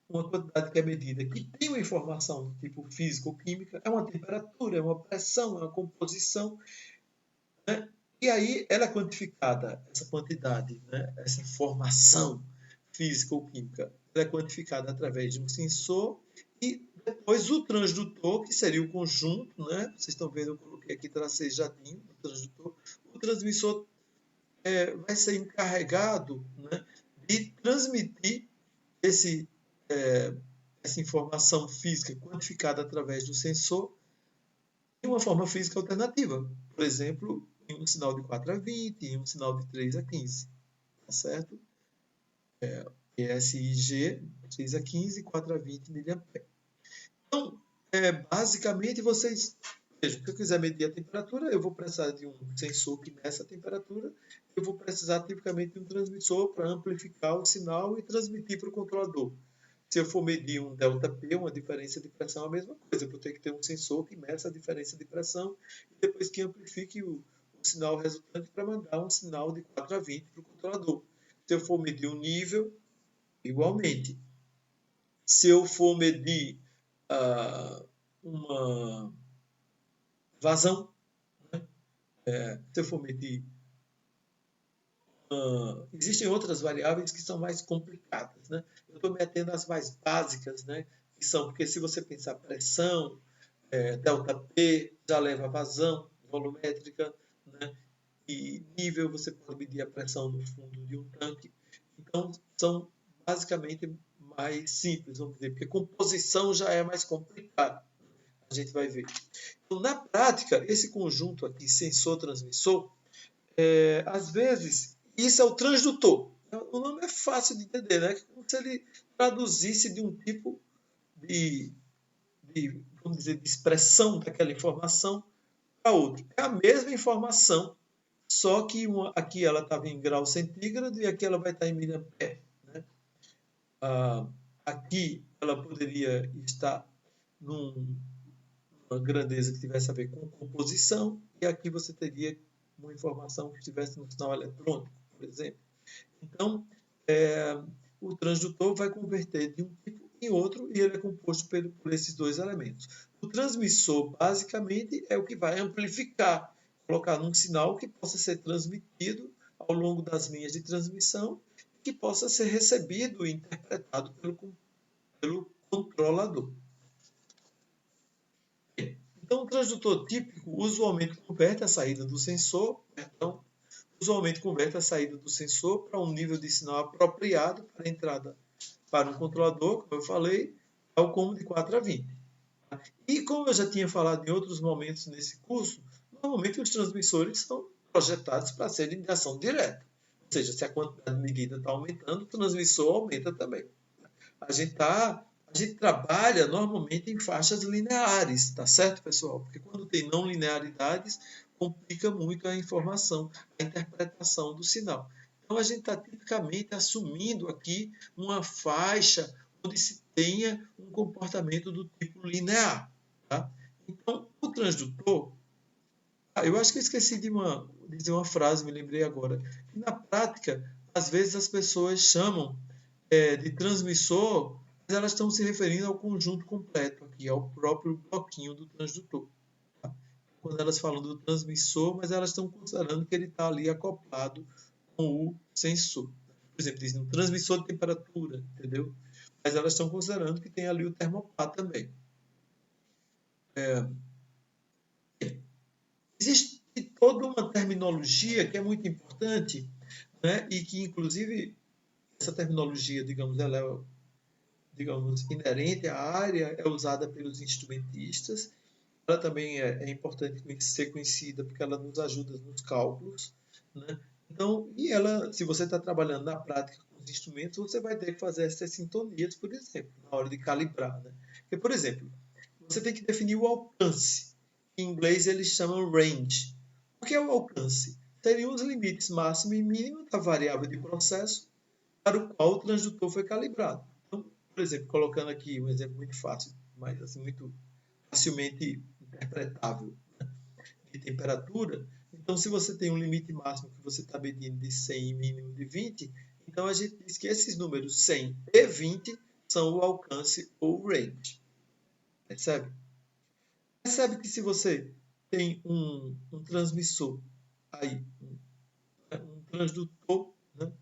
Uma quantidade que é medida, que tem uma informação do tipo física ou química, é uma temperatura, é uma pressão, é uma composição, né? E aí ela é quantificada, essa quantidade, né? Essa informação física ou química, ela é quantificada através de um sensor e depois o transdutor, que seria o conjunto, né? Vocês estão vendo, eu coloquei aqui tracejadinho, o transdutor. O transmissor vai ser encarregado, né, de transmitir esse, é, essa informação física quantificada através do sensor de uma forma física alternativa. Por exemplo, em um sinal de 4 a 20, em um sinal de 3 a 15. Tá certo? ESIG, 3 a 15, 4 a 20 mA. Então, basicamente, vocês vejam, se eu quiser medir a temperatura, eu vou precisar de um sensor que meça a temperatura, eu vou precisar tipicamente de um transmissor para amplificar o sinal e transmitir para o controlador. Se eu for medir um ΔP, uma diferença de pressão, a mesma coisa. Eu vou ter que ter um sensor que meça a diferença de pressão e depois que amplifique o sinal resultante para mandar um sinal de 4 a 20 para o controlador. Se eu for medir um nível, igualmente. Se eu for medir uma vazão, né? Se eu for medir existem outras variáveis que são mais complicadas, né? Eu estou me atendo às mais básicas, né? Que são, porque se você pensar pressão, ΔP, já leva a vazão volumétrica, né? E nível, você pode medir a pressão no fundo de um tanque. Então, são basicamente mais simples, vamos dizer, porque composição já é mais complicado. A gente vai ver. Então, na prática, esse conjunto aqui, sensor-transmissor, às vezes, isso é o transdutor. O nome é fácil de entender, né? Como se ele traduzisse de um tipo de, vamos dizer, de expressão daquela informação para outro. É a mesma informação, só que aqui ela estava em grau centígrado e aqui ela vai estar em miliampere. Né? Aqui ela poderia estar numa grandeza que tivesse a ver com composição e aqui você teria uma informação que estivesse no sinal eletrônico, por exemplo. Então, o transdutor vai converter de um tipo em outro e ele é composto por esses dois elementos. O transmissor, basicamente, é o que vai amplificar, colocar num sinal que possa ser transmitido ao longo das linhas de transmissão e que possa ser recebido e interpretado pelo controlador. Então, o transdutor típico usualmente converte a saída do sensor, então, usualmente converte a saída do sensor para um nível de sinal apropriado para a entrada para um controlador, como eu falei, ao combo de 4 a 20. E como eu já tinha falado em outros momentos nesse curso, normalmente os transmissores são projetados para serem de ação direta. Ou seja, se a quantidade medida está aumentando, o transmissor aumenta também. A gente trabalha normalmente em faixas lineares, tá certo, pessoal? Porque quando tem não linearidades, complica muito a informação, a interpretação do sinal. Então, a gente está tipicamente assumindo aqui uma faixa onde se tenha um comportamento do tipo linear. Tá? Então, o transdutor, eu acho que eu esqueci de dizer uma frase, me lembrei agora. Na prática, às vezes as pessoas chamam de transmissor, mas elas estão se referindo ao conjunto completo aqui, ao próprio bloquinho do transdutor. Tá? Quando elas falam do transmissor, mas elas estão considerando que ele está ali acoplado com o sensor. Por exemplo, dizem um transmissor de temperatura, entendeu? Mas elas estão considerando que tem ali o termopar também. Existe toda uma terminologia que é muito importante, né? E que, inclusive, essa terminologia, digamos, ela é inerente à área, é usada pelos instrumentistas. Ela também é importante ser conhecida porque ela nos ajuda nos cálculos, né? Então, e ela, se você está trabalhando na prática com os instrumentos, você vai ter que fazer essas sintonias, por exemplo, na hora de calibrar, né? Porque, por exemplo, você tem que definir o alcance. Em inglês eles chamam range. O que é o alcance? Seriam os limites máximo e mínimo da variável de processo para o qual o transdutor foi calibrado. Então, por exemplo, colocando aqui um exemplo muito fácil, mas assim, muito facilmente interpretável, né, de temperatura. Então, Então, se você tem um limite máximo que você está medindo de 100 e mínimo de 20, então a gente diz que esses números 100 e 20 são o alcance ou range. Percebe? Percebe que se você tem um transmissor aí, um transdutor, né?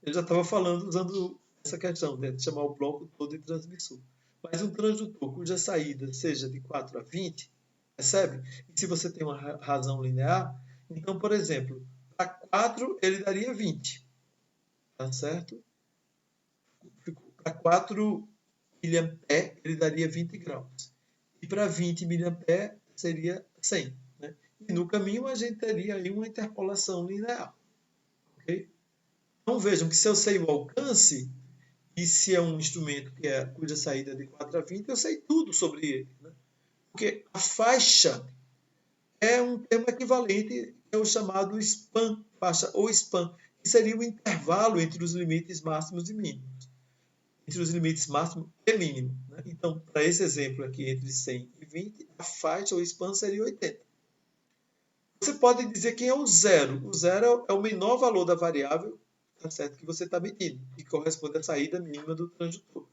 Eu já estava falando, usando essa questão, né, de chamar o bloco todo de transmissor. Mas um transdutor cuja saída seja de 4 a 20, percebe? E se você tem uma razão linear, então, por exemplo, para 4 ele daria 20, tá certo? Para 4 mA ele daria 20 graus. E para 20 mA seria 100. Né? E no caminho a gente teria aí uma interpolação linear. Okay? Então vejam que se eu sei o alcance, e se é um instrumento cuja saída é de 4 a 20, eu sei tudo sobre ele. Né? Porque a faixa é um termo equivalente, é o chamado span, faixa ou span, que seria o intervalo entre os limites máximos e mínimos. Entre os limites máximo e mínimo. Né? Então, para esse exemplo aqui, entre 100 e 20, a faixa ou span seria 80. Você pode dizer que é o zero. O zero é o menor valor da variável, tá certo, que você está medindo, que corresponde à saída mínima do transdutor.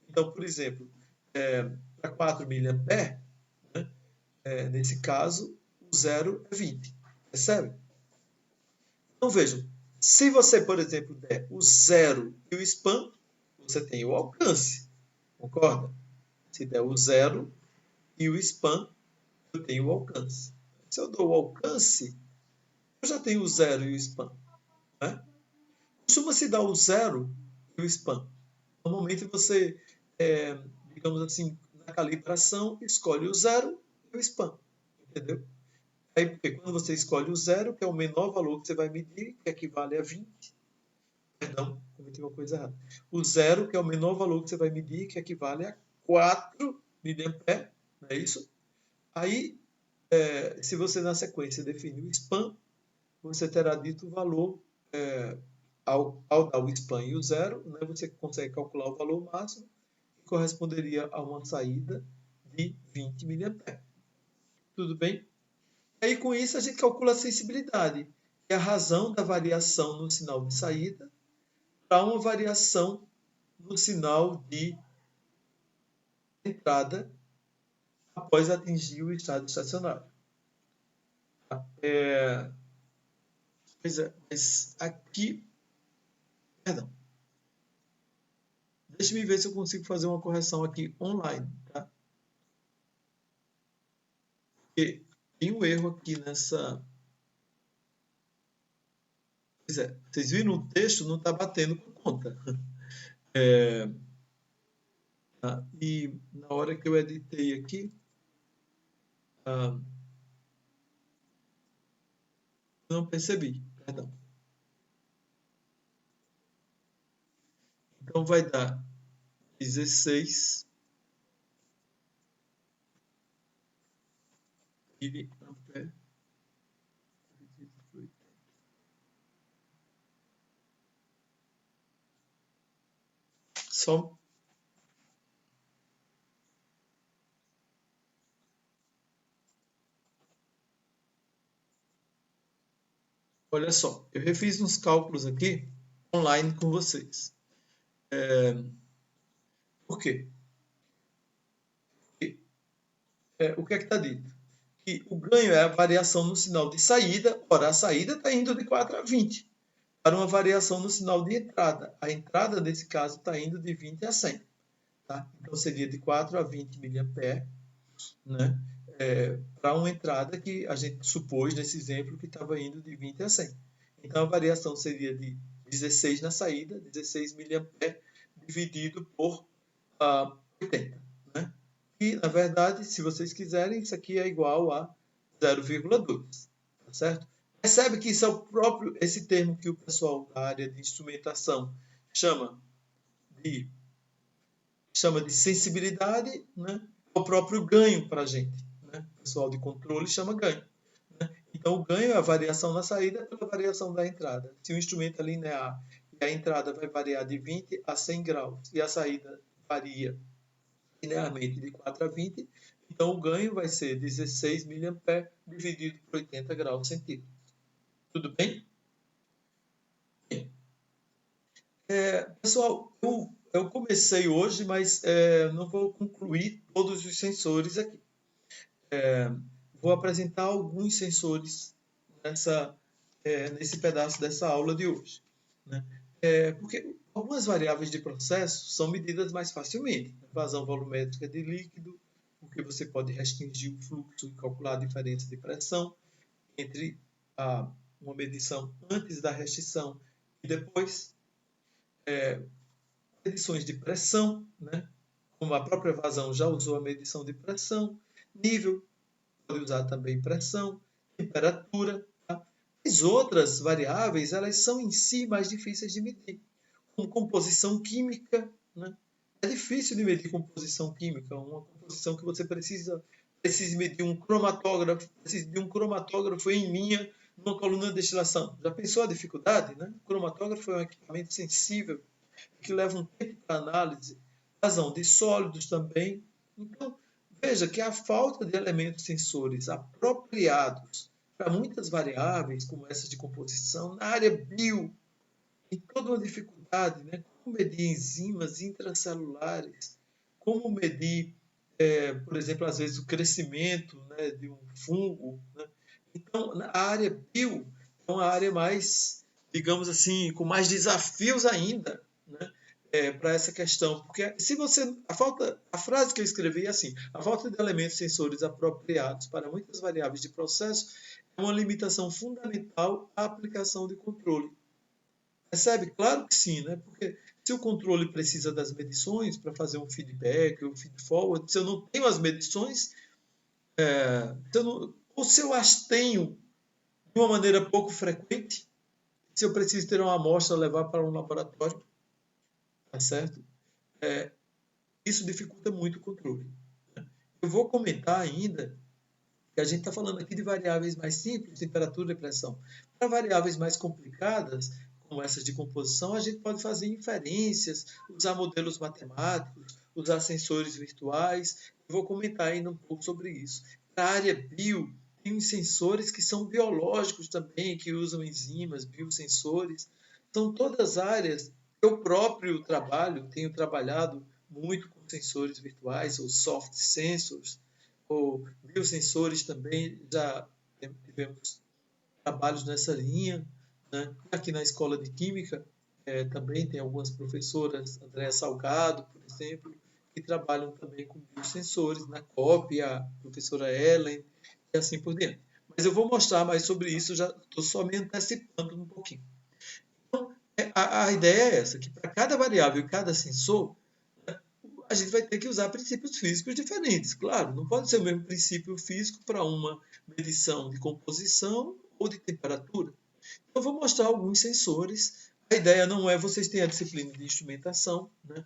Então, por exemplo, para 4 mA, né, nesse caso, o zero é 20. Percebe? Então, vejam, se você, por exemplo, der o zero e o span, você tem o alcance. Concorda? Se der o zero e o span, eu tenho o alcance. Se eu dou o alcance, eu já tenho o zero e o span. Né? Costuma-se dar o zero e o span. Normalmente você, digamos assim, na calibração, escolhe o zero e o span. Entendeu? Aí, porque quando você escolhe o zero, que é o menor valor que você vai medir, que equivale a 20. Perdão, cometi uma coisa errada. O zero, que é o menor valor que você vai medir, que equivale a 4 mA, não é isso? Aí, se você na sequência definir o span, você terá dito o valor, ao dar o span e o zero, né, você consegue calcular o valor máximo, que corresponderia a uma saída de 20 mA. Tudo bem? Aí, com isso, a gente calcula a sensibilidade, que é a razão da variação no sinal de saída para uma variação no sinal de entrada após atingir o estado estacionário. Pois é, mas aqui... Perdão. Deixa-me ver se eu consigo fazer uma correção aqui online, tá? Porque tem um erro aqui nessa... Pois é, vocês viram o texto? Não está batendo com conta. Tá? E na hora que eu editei aqui, não percebi, perdão. Então vai dar 16 mA. Só... Olha só, eu refiz uns cálculos aqui online com vocês. Por quê? O que é que está dito? Que o ganho é a variação no sinal de saída. Ora, a saída está indo de 4 a 20. Para uma variação no sinal de entrada. A entrada, nesse caso, está indo de 20 a 100. Tá? Então, seria de 4 a 20 mA, né? Para uma entrada que a gente supôs, nesse exemplo, que estava indo de 20 a 100. Então, a variação seria de 16 na saída, 16 mA, dividido por 80. Né? E, na verdade, se vocês quiserem, isso aqui é igual a 0,2. Tá certo? Percebe que isso é o próprio, esse termo que o pessoal da área de instrumentação chama de sensibilidade, né? É o próprio ganho para a gente. Né? O pessoal de controle chama ganho. Né? Então, o ganho é a variação na saída pela variação da entrada. Se o instrumento é linear e a entrada vai variar de 20 a 100 graus e a saída varia linearmente de 4 a 20, Então, o ganho vai ser 16 mA dividido por 80 graus centígrados. Tudo bem? Pessoal, eu comecei hoje, mas não vou concluir todos os sensores aqui. Vou apresentar alguns sensores nesse pedaço dessa aula de hoje, né? Porque algumas variáveis de processo são medidas mais facilmente. Vazão volumétrica de líquido, porque você pode restringir o fluxo e calcular a diferença de pressão entre uma medição antes da restrição e depois. Medições de pressão, né? Como a própria vazão já usou a medição de pressão, nível, pode usar também pressão, temperatura. Tá? As outras variáveis, elas são em si mais difíceis de medir, como composição química. Né? É difícil de medir composição química, uma composição que você precisa medir um cromatógrafo, precisa de um cromatógrafo em linha numa coluna de destilação. Já pensou a dificuldade? Né? O cromatógrafo é um equipamento sensível que leva um tempo para análise, vazão de sólidos também. Então, veja que a falta de elementos sensores apropriados para muitas variáveis, como essas de composição, na área bio, tem toda uma dificuldade, né? Como medir enzimas intracelulares, como medir, por exemplo, às vezes o crescimento, né, de um fungo. Né? Então, a área bio é uma área mais, digamos assim, com mais desafios ainda, né? Para essa questão, porque se você a frase que eu escrevi é assim: a falta de elementos sensores apropriados para muitas variáveis de processo é uma limitação fundamental à aplicação de controle. Percebe? Claro que sim, né? Porque se o controle precisa das medições para fazer um feedback, um feed forward, se eu não tenho as medições, ou se eu as tenho de uma maneira pouco frequente, se eu preciso ter uma amostra levar para um laboratório, tá certo? Isso dificulta muito o controle. Né? Eu vou comentar ainda que a gente está falando aqui de variáveis mais simples, temperatura e pressão. Para variáveis mais complicadas, como essas de composição, a gente pode fazer inferências, usar modelos matemáticos, usar sensores virtuais. Eu vou comentar ainda um pouco sobre isso. Na área bio, tem sensores que são biológicos também, que usam enzimas, biosensores. São todas áreas. Eu próprio tenho trabalhado muito com sensores virtuais, ou soft sensors, ou biosensores também, já tivemos trabalhos nessa linha. Né? Aqui na Escola de Química também tem algumas professoras, Andréa Salgado, por exemplo, que trabalham também com biosensores, na COP, a professora Ellen, e assim por diante. Mas eu vou mostrar mais sobre isso, já estou só me antecipando um pouquinho. Então, a ideia é essa, que para cada variável e cada sensor, a gente vai ter que usar princípios físicos diferentes. Claro, não pode ser o mesmo princípio físico para uma medição de composição ou de temperatura. Então, eu vou mostrar alguns sensores. A ideia não é vocês terem a disciplina de instrumentação, né?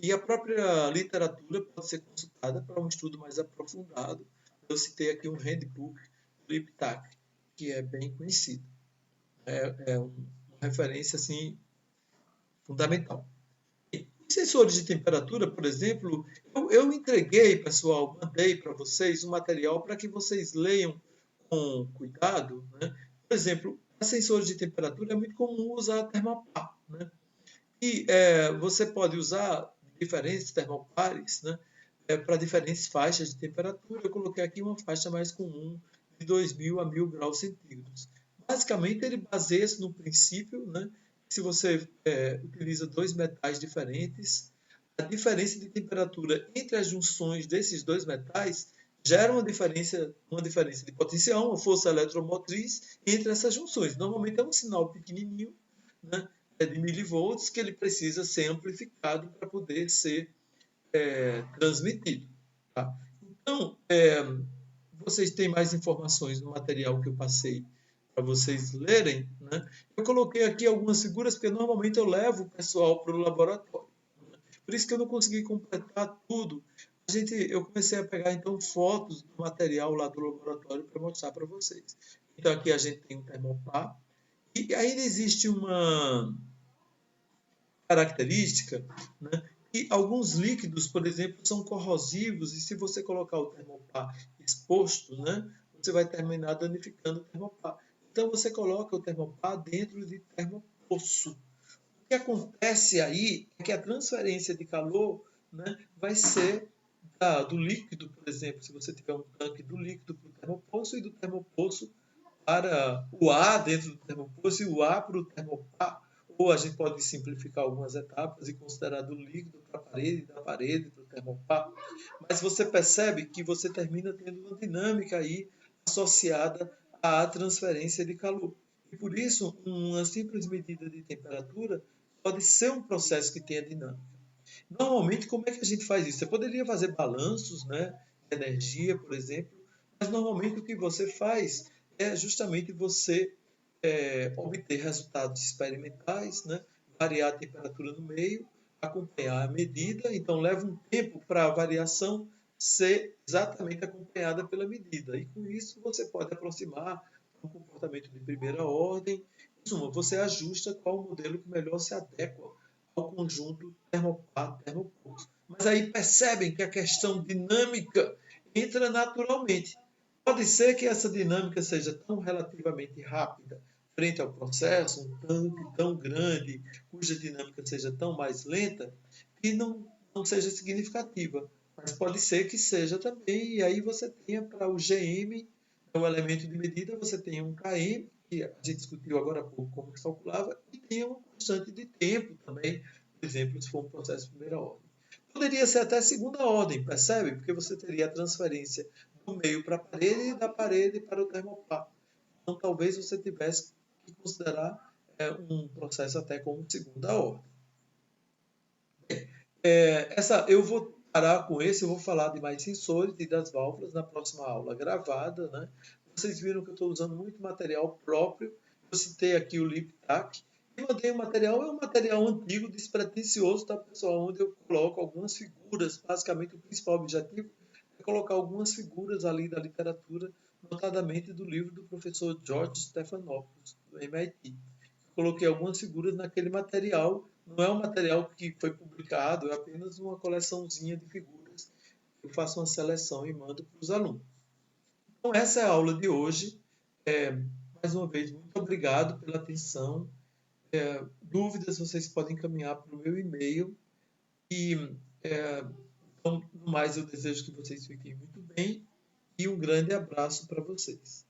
E a própria literatura pode ser consultada para um estudo mais aprofundado. Eu citei aqui um handbook do IPTAC, que é bem conhecido. É uma referência assim, fundamental. Sensores de temperatura, por exemplo, eu entreguei, pessoal, mandei para vocês um material para que vocês leiam com cuidado. Né? Por exemplo, para sensores de temperatura é muito comum usar a Thermopar. Né? E você pode usar diferentes termopares, né? Para diferentes faixas de temperatura. Eu coloquei aqui uma faixa mais comum de 2.000 a 1.000 graus centígrados. Basicamente, ele baseia-se no princípio, né? Se você utiliza dois metais diferentes, a diferença de temperatura entre as junções desses dois metais gera uma diferença de potencial, uma força eletromotriz entre essas junções. Normalmente é um sinal pequenininho, né? De milivolts, que ele precisa ser amplificado para poder ser transmitido. Tá? Então, vocês têm mais informações no material que eu passei para vocês lerem. Né? Eu coloquei aqui algumas figuras, porque normalmente eu levo o pessoal para o laboratório. Né? Por isso que eu não consegui completar tudo. Eu comecei a pegar, então, fotos do material lá do laboratório para mostrar para vocês. Então, aqui a gente tem um termopar. E ainda existe uma característica, né, E alguns líquidos, por exemplo, são corrosivos, e se você colocar o termopar exposto, né, você vai terminar danificando o termopar. Então, você coloca o termopar dentro de termopoço. O que acontece aí é que a transferência de calor, né, vai ser do líquido, por exemplo, se você tiver um tanque do líquido para o termopoço e do termopoço para o ar dentro do termopoço e o ar para o termopar, ou a gente pode simplificar algumas etapas e considerar do líquido para a parede, da parede para o termopar, mas você percebe que você termina tendo uma dinâmica aí associada à transferência de calor. E por isso, uma simples medida de temperatura pode ser um processo que tenha dinâmica. Normalmente, como é que a gente faz isso? Você poderia fazer balanços, né, de energia, por exemplo, mas normalmente o que você faz é justamente você obter resultados experimentais, né, variar a temperatura no meio, acompanhar a medida, então leva um tempo para a variação ser exatamente acompanhada pela medida. E com isso você pode aproximar um comportamento de primeira ordem. Em suma, você ajusta qual o modelo que melhor se adequa ao conjunto termopar-termopoço. Mas aí percebem que a questão dinâmica entra naturalmente. Pode ser que essa dinâmica seja tão relativamente rápida frente ao processo, um tanque tão grande, cuja dinâmica seja tão mais lenta, que não seja significativa. Mas pode ser que seja também, e aí você tenha para o GM, o elemento de medida, você tem um KM, que a gente discutiu agora há pouco como se calculava, e tem uma constante de tempo também, por exemplo, se for um processo de primeira ordem. Poderia ser até segunda ordem, percebe? Porque você teria a transferência do meio para a parede e da parede para o termopar. Então, talvez você tivesse que considerar um processo até como segunda ordem. Eu vou parar com esse, eu vou falar de mais sensores e das válvulas na próxima aula gravada, né? Vocês viram que eu estou usando muito material próprio. Eu citei aqui o LipTac. E mandei o material, é um material antigo, despretensioso, tá, pessoal? Onde eu coloco algumas figuras. Basicamente, o principal objetivo é colocar algumas figuras ali da literatura, notadamente do livro do professor George Stephanopoulos, do MIT. Coloquei algumas figuras naquele material. Não é um material que foi publicado, é apenas uma coleçãozinha de figuras. Eu faço uma seleção e mando para os alunos. Então, essa é a aula de hoje. Mais uma vez, muito obrigado pela atenção. Dúvidas vocês podem encaminhar para o meu e-mail. E, então, no mais, eu desejo que vocês fiquem muito bem e um grande abraço para vocês.